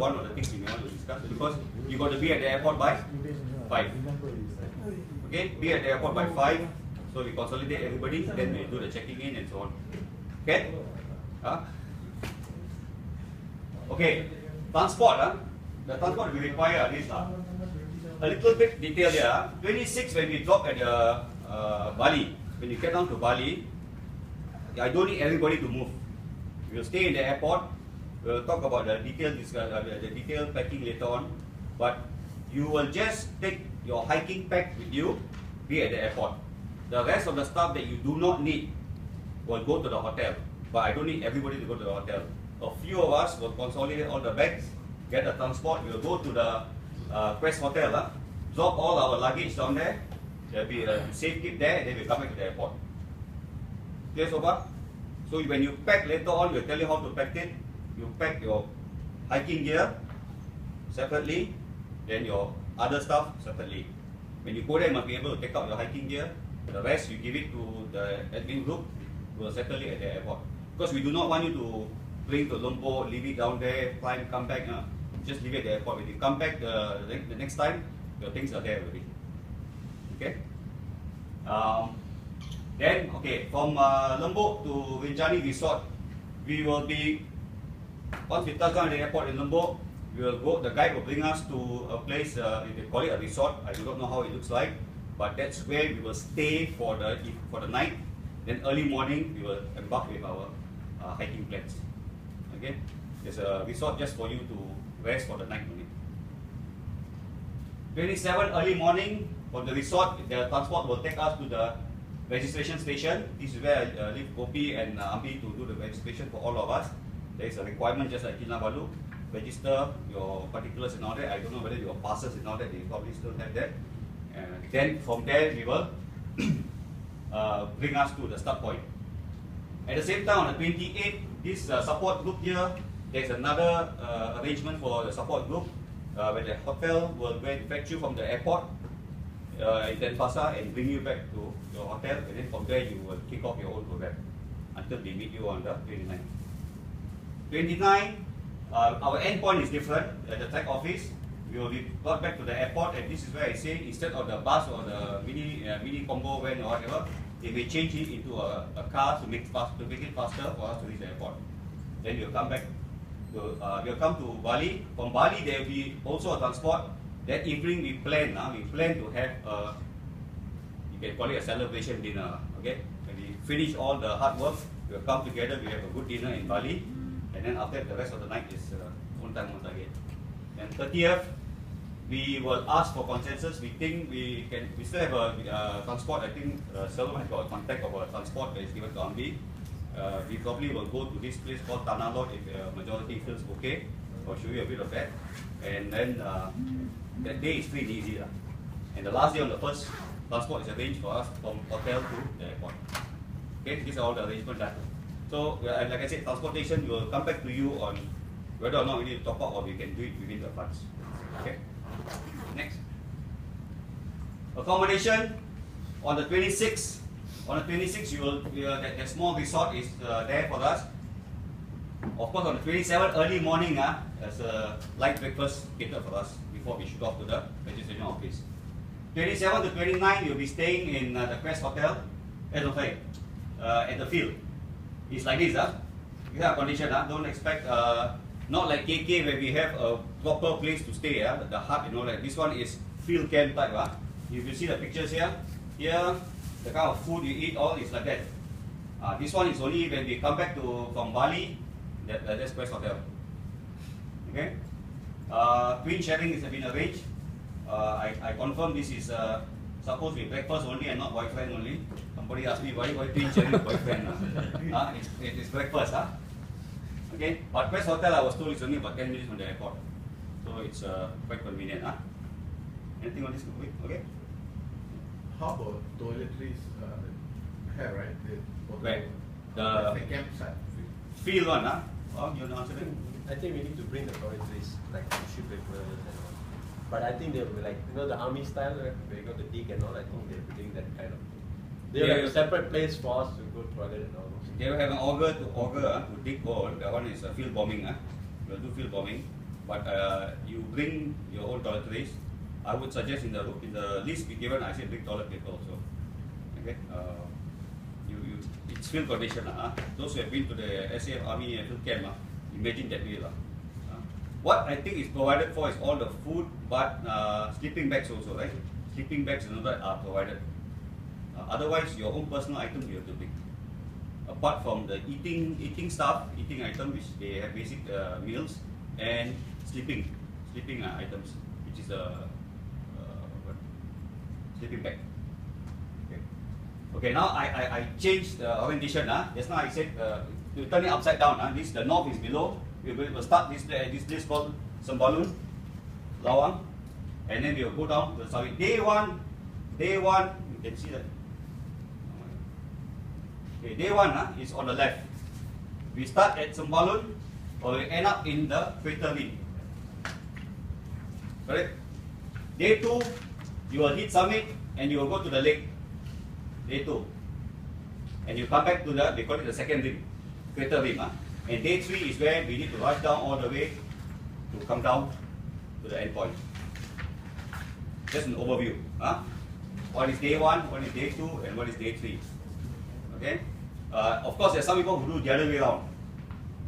one of the things we may want to discuss, because you got to be at the airport by 5. Okay, be at the airport by 5. So we consolidate everybody, then we do the checking in and so on. Okay? Okay, transport. The transport we require this. A little bit detail here. 26 when we drop at Bali. When you get down to Bali, I don't need everybody to move. We'll stay in the airport. We'll talk about the detailed packing later on. But you will just take your hiking pack with you, be at the airport. The rest of the stuff that you do not need will go to the hotel. But I don't need everybody to go to the hotel. A few of us will consolidate all the bags, get the transport. We'll go to the Quest Hotel, drop all our luggage down there. There'll be a safe keep there, and then we'll come back to the airport. Clear so far? So when you pack later on, we'll tell you how to pack it. You pack your hiking gear separately, then your other stuff separately. When you go there, you must be able to take out your hiking gear. The rest you give it to the admin group. We'll settle it at the airport. Because we do not want you to bring to Lombok, leave it down there, climb, come back. Just leave it at the airport. When you come back the next time, your things are there already. Okay? Then, okay, from Lombok to Rinjani Resort, we will be, once we touch down at the airport in Lombok, we will go, the guide will bring us to a place, they call it a resort. I do not know how it looks like, but that's where we will stay for the night. Then early morning, we will embark with our hiking plans. Okay? There's a resort just for you to rest for the night only. 27 early morning from the resort, the transport will take us to the registration station. This is where I leave Kopi and Ambi to do the registration for all of us. There is a requirement just like Kinabalu. Register your particulars and all that. I don't know whether your passes and all that, they probably still have that. Then from there, we will bring us to the start point. At the same time, on the 28th, this support group here, there's another arrangement for the support group where the hotel will go and fetch you from the airport in Denpasar and bring you back to your hotel, and then from there you will kick off your own program until they meet you on the 29th. 29, our end point is different at the track office. We will be brought back to the airport, and this is where I say instead of the bus or the mini combo van or whatever, they may change it into a car to make it faster for us to reach the airport. Then we'll come back. We'll come to Bali. From Bali, there will be also a transport. That evening, we plan to have you can call it a celebration dinner. Okay, when we finish all the hard work, we'll come together. We have a good dinner in Bali, and then after the rest of the night is on time, on target. And 30th, we will ask for consensus. We think we still have a transport. I think Selvam has got a contact of a transport that is given to Ambi. We probably will go to this place called Tanah Lot if majority feels okay. I'll show you a bit of that. And then that day is free and easy. And the last day on the first, transport is arranged for us from hotel to the airport. Okay, these are all the arrangements done. So, like I said, transportation will come back to you on whether or not we need to top up or we can do it within the funds. Okay. Next. Accommodation on the 26th. On the 26th, that small resort is there for us. Of course, on the 27th early morning, there's a light breakfast catered for us before we shoot off to the registration office. 27 to 29, you'll be staying in the Quest Hotel at the field. It's like this, you have condition, don't expect, not like KK where we have a proper place to stay, the hut and all that. This one is field camp type. If you see the pictures here, the kind of food you eat, all is like that. This one is only when we come back from Bali, that's Quest Hotel. Okay? Twin sharing has been arranged. I confirm this is supposed to be breakfast only and not boyfriend only. Somebody asked me why twin sharing boyfriend. It is breakfast. Okay? But Quest Hotel, I was told, is only about 10 minutes from the airport. So it's quite convenient. Anything on this? Okay? How about toiletries? Have, right? Where? The campsite. Field one, you want to answer that? I think we need to bring the toiletries, like tissue papers and all. But I think they'll be like, the army style, where you got the dig and all, I think they're doing that kind of thing. They'll have a separate place for us to go toilet and all those. They will have an auger to dig hole. That one is field bombing. We'll do field bombing. but you bring your own toiletries. I would suggest in the list we given, I said bring toilet paper also. Okay, it's field condition. Those who have been to the SAF Army field camp, imagine that way. What I think is provided for is all the food, but sleeping bags also, right? Sleeping bags and all that are provided. Otherwise, your own personal items you have to bring. Apart from the eating stuff, eating items, which they have basic meals, and sleeping items, which is sleeping bag. Okay, now I changed the orientation. Just now I said to turn it upside down. This the north is below. We will start this place called Sembalun, Lawang, and then we will go down to the south. Day one, you can see that. Okay, day one is on the left. We start at Sembalun, or we end up in the crater rim. Correct? Day 2, you will hit summit and you will go to the lake. Day 2. And you come back to they call it the second rim, crater rim. And day 3 is where we need to rush down all the way to come down to the end point. Just an overview. What is day 1, what is day 2, and what is day 3. Okay? Of course, there are some people who do the other way around.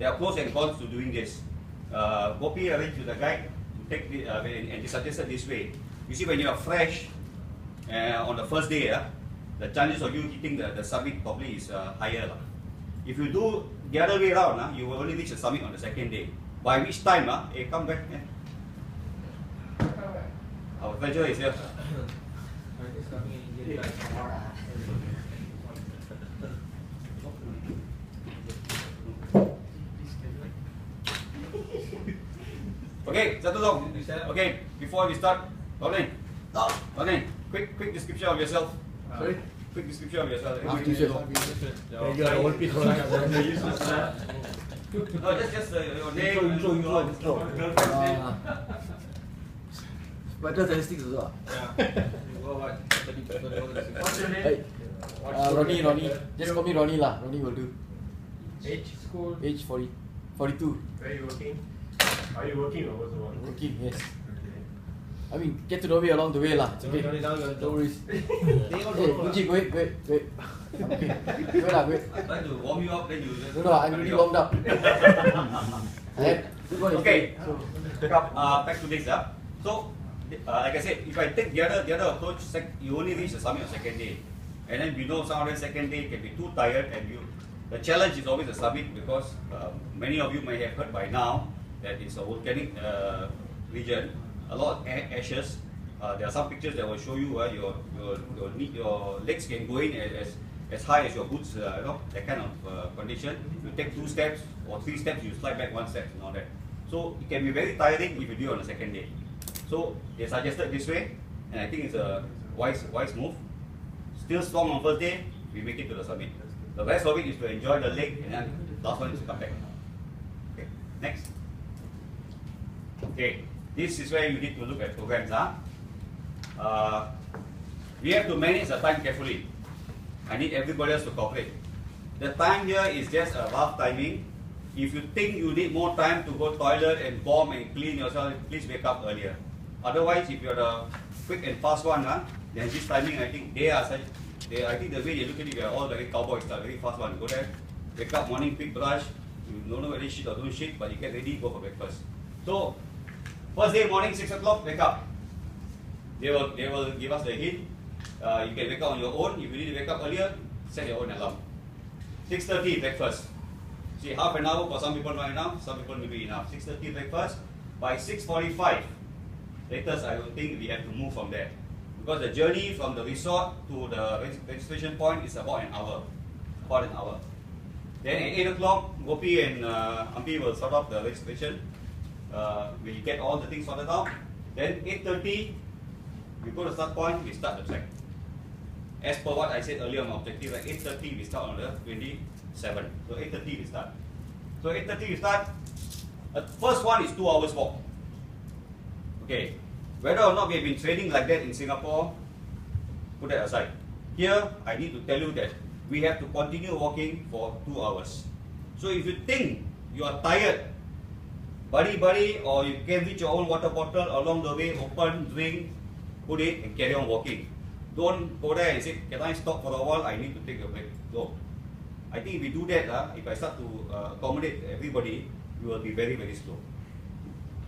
There are pros and cons to doing this. Gopi arranged with the guide to take the, and he suggested this way. You see, when you are fresh on the first day, the chances of you hitting the summit probably is higher. If you do the other way around, you will only reach the summit on the second day. By which time, come back. Our pleasure is here. Okay, satu dong. Okay, before we start, Robin, quick description of yourself. Sorry? Quick description of yourself. You are the old people. No, just your name. Intro. Girlfriend's name. Better statistics also. What's your name? Hey, Ronnie. Just call me Ronnie lah. Ronnie will do. Age, school. Age 42. Where are you working? Are you working or what's the one? Working, yes. I mean, get to know me along the way lah. It's okay. Don't worries. Hey, Kunji, go ahead. I'm okay. Go ahead. Trying to warm you up, then you just. No, I'm already warmed up. Okay. Back to this. So, like I said, if I take the other approach, you only reach the summit on second day, and then we know some of the second day can be too tired, and the challenge is always the summit because many of you may have heard by now that it's a volcanic region, a lot of ashes. There are some pictures that will show you your legs can go in as high as your boots, that kind of condition. You take 2 steps or 3 steps, you slide back 1 step and all that. So it can be very tiring if you do it on the second day. So they suggested this way, and I think it's a wise move. Still strong on first day, we make it to the summit. The rest of it is to enjoy the lake, and then last one is to come back. Okay, next. Okay, this is where you need to look at programs. We have to manage the time carefully. I need everybody else to cooperate. The time here is just a rough timing. If you think you need more time to go toilet and bomb and clean yourself, please wake up earlier. Otherwise, if you're the quick and fast one, then this timing, I think I think the way they look at it, we are all very cowboy style, very fast one. Go there, wake up morning, quick brush. You don't know whether shit or don't shit, but you get ready, go for breakfast. So, first day morning, 6 o'clock, wake up. They will give us the hint. You can wake up on your own. If you need to wake up earlier, set your own alarm. 6:30 breakfast. See, half an hour for some people not enough, some people may be enough. 6:30 breakfast. By 6:45, latest I don't think we have to move from there. Because the journey from the resort to the registration point is about an hour. Then at 8 o'clock, Gopi and Ambi will sort out the registration. We get all the things sorted out. Then 8:30, we go to the start point, we start the trek. As per what I said earlier on my objective, at 8:30 we start on the 27. So 8:30 we start. So 8:30 we start. The first one is 2 hours walk. Okay. Whether or not we have been training like that in Singapore, put that aside. Here, I need to tell you that we have to continue walking for 2 hours. So if you think you are tired buddy, or you can reach your own water bottle along the way, open, drink, put it, and carry on walking. Don't go there and say, can I stop for a while? I need to take a break. No. I think if we do that, if I start to accommodate everybody, we will be very, very slow.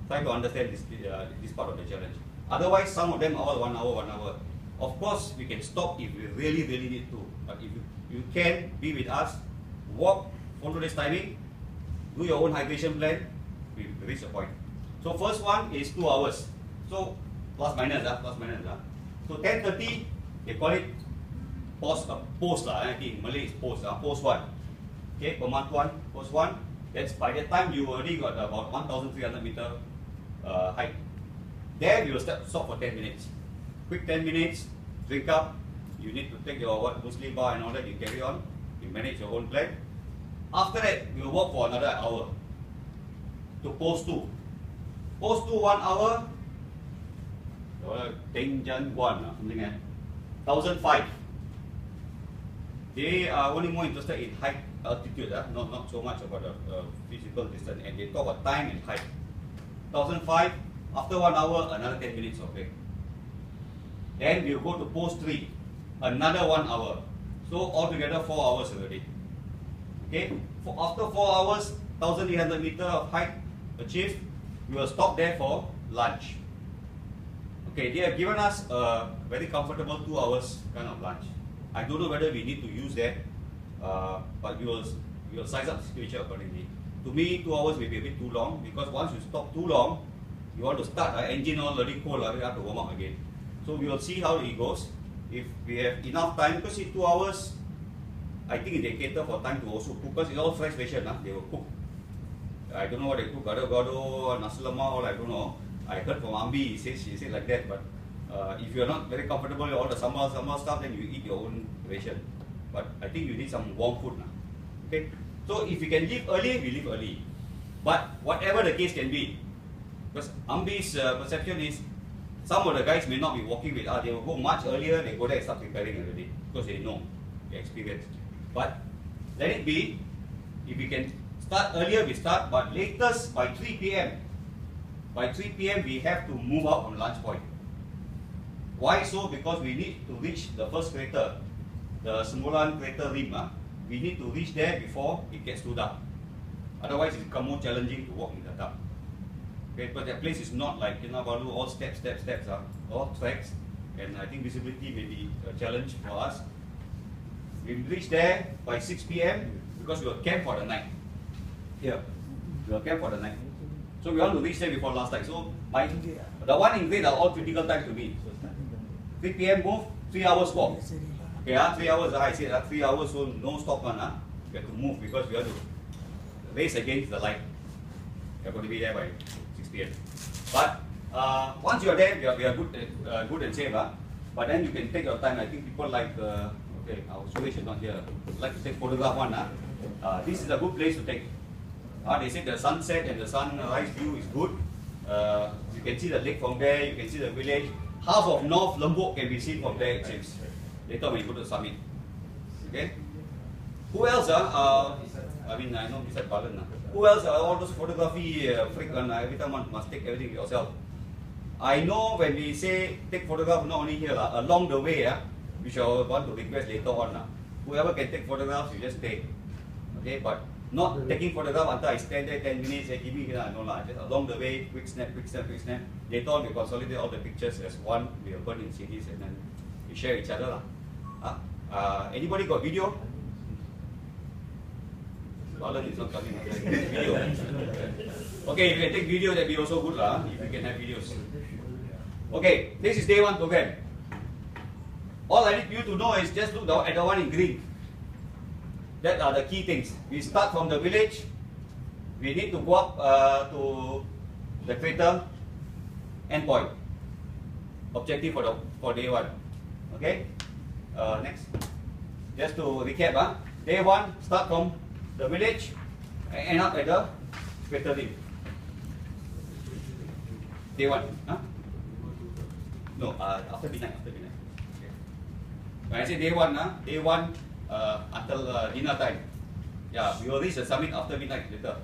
Try to understand this part of the challenge. Otherwise, some of them are all 1 hour, 1 hour. Of course, we can stop if we really, really need to. But if you can be with us, walk, follow this timing, do your own hydration plan, we reach the point. So first one is 2 hours. So plus minus. So 10:30, they call it post I think Malay is post 1. Okay, per month 1, post 1. That's by that time you already got about 1,300 meter height. There we will stop for 10 minutes. Quick 10 minutes, drink up. You need to take your muesli bar and all that, you carry on. You manage your own plan. After that, we will walk for another hour to post 2. Post 2 1 hour. Tingjan 1 something like 1,005. They are only more interested in height, altitude, not so much about the physical distance, and they talk about time and height. 1,005. After 1 hour, another 10 minutes of break. Then we will go to post 3, another 1 hour. So altogether 4 hours already. Okay. After 4 hours, 1,800 meter of height achieved. We will stop there for lunch. Okay, they have given us a very comfortable 2 hours kind of lunch. I don't know whether we need to use that, but we will size up the situation accordingly. To me, 2 hours may be a bit too long, because once you stop too long, you want to start, engine already cold, we have to warm up again. So we will see how it goes. If we have enough time, because in 2 hours, I think they cater for time to also cook, because it's all fresh ration, they will cook. I don't know what they cook, gado, nasi lemak, all I don't know. I heard from Ambi, she said like that, but if you're not very comfortable with all the sambal stuff, then you eat your own ration. But I think you need some warm food now. Okay? So if you can leave early, we leave early. But whatever the case can be, because Ambi's perception is some of the guys may not be walking with us, they will go much earlier, they go there and start preparing already, because they know, they experience. But let it be, if we can start earlier, we start, but latest by 3 p.m. By 3 p.m. we have to move out from lunch point. Why so? Because we need to reach the first crater, the Sembolan crater rim. We need to reach there before it gets too dark. Otherwise, it becomes more challenging to walk in the dark. Okay, but that place is not like Kinabalu, all steps, all tracks, and I think visibility may be a challenge for us. We reach there by 6 p.m. because we will camp for the night. Here, we will camp for the night. So we want to reach there before last night. So the one in grade are all critical times to me. 3 p.m. move, 3 hours walk. Okay, 3 hours, I said 3 hours, so no stop one. We have to move because we have to race against the light. We are going to be there by 6 p.m. But once you are there, we are good and safe. But then you can take your time. I think people like, okay, our Suresh is not here, like to take photograph one. This is a good place to take. They say the sunset and the sunrise view is good. You can see the lake from there, you can see the village. Half of North Lombok can be seen from there, it seems. Later when you go to the summit. Okay? Who else? I mean, I know besides Balan. Who else are all those photography freak and every time one must take everything yourself? I know when we say take photograph, not only here, along the way, we shall want to request later on. Whoever can take photographs, you just take. Okay, but not taking photograph until I stand there 10 minutes, give me, no lah. Just along the way, quick snap. Later on, we consolidate all the pictures as one, we will put in CDs and then we share each other lah. Anybody got video? Balan is not coming. Video. Okay, if you can take video, that be also good lah. If you can have videos. Okay, this is day 1 program. All I need you to know is just look at the one in green. That are the key things. We start from the village. We need to go up to the crater endpoint. Objective for day 1. Okay. Next. Just to recap, day 1 start from the village and end up at the crater rim. Day 1. No, after midnight. Okay. When I say day 1, day 1. Until dinner time. Yeah, we will reach the summit after midnight later.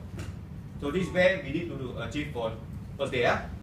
So this is where we need to achieve for first day.